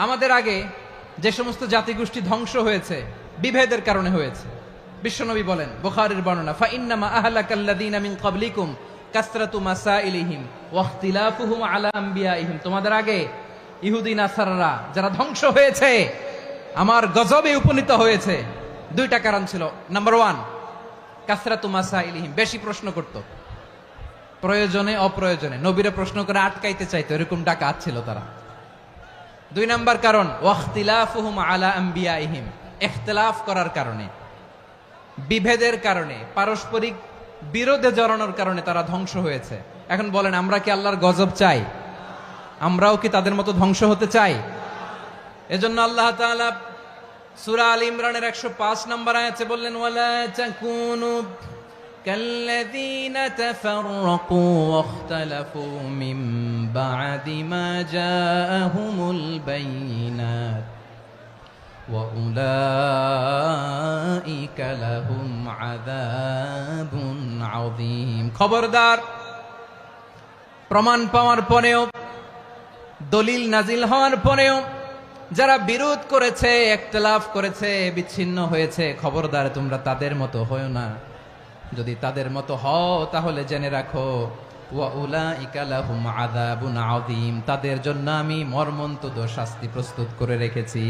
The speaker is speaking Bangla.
আমাদের আগে যে সমস্ত জাতিগোষ্ঠী ধ্বংস হয়েছে বিভেদের কারণে হয়েছে। বিশ্বনবী বলেন, বুখারীর বর্ণনা, ফা ইন্নামা আহলাকাল্লাযীনা মিন ক্বাবলিকুম কাসরাতু মাসাইলিহিম ওয়া ইখতিলাফুহুম আলা আমবিয়াইহিম। তোমাদের আগে ইহুদি নাসারারা যারা ধ্বংস হয়েছে, আমার গজবে উপনীত হয়েছে, দুইটা কারণ ছিল। নাম্বার 1, কাসরাতু মাসাইলিহিম, বেশি প্রশ্ন করত, প্রয়োজনে অপ্রয়োজনে নবীরা প্রশ্ন করে আটকাইতে চাইতো, এরকম ডাকাত ছিল তারা। 2 নাম্বার কারণ, ওয়াখতিলাফুহুম আলা আমবিয়াইহিম, ইখতিলাফ করার কারণে, বিভেদের কারণে, পারস্পরিক বিরোধে জড়ানোর কারণে তারা ধ্বংস হয়েছে। এখন বলেন, আমরা কি আল্লাহর গজব চাই? আমরাও কি তাদের মতো ধ্বংস হতে চাই? এজন্য আল্লাহ তাআলা সূরা আল ইমরানের 105 নম্বর আয়াতে বললেন, ওয়ালা তাকুনু কাল্লাযীনা তাফাররাকু ওয়াখতালাফু মিন বা'দি মা জাআহুমুল বাইয়িনাত ওয়া উলাইকা লাহুম আযাবুন আযীম। খবরদার, প্রমাণ পাওয়ার পরেও, দলিল নাজিল হওয়ার পরেও যারা বিরোধ করেছে, ইখতিলাফ করেছে, বিচ্ছিন্ন হয়েছে, খবরদার তোমরা তাদের মতো হয়ো না। যদি তাদের মতো হও তাহলে জেনে রাখো, ওয়া উলাইকা লাহুম আযাবুন আযীম, তাদের জন্য আমি মর্মন্তুদ শাস্তি প্রস্তুত করে রেখেছি।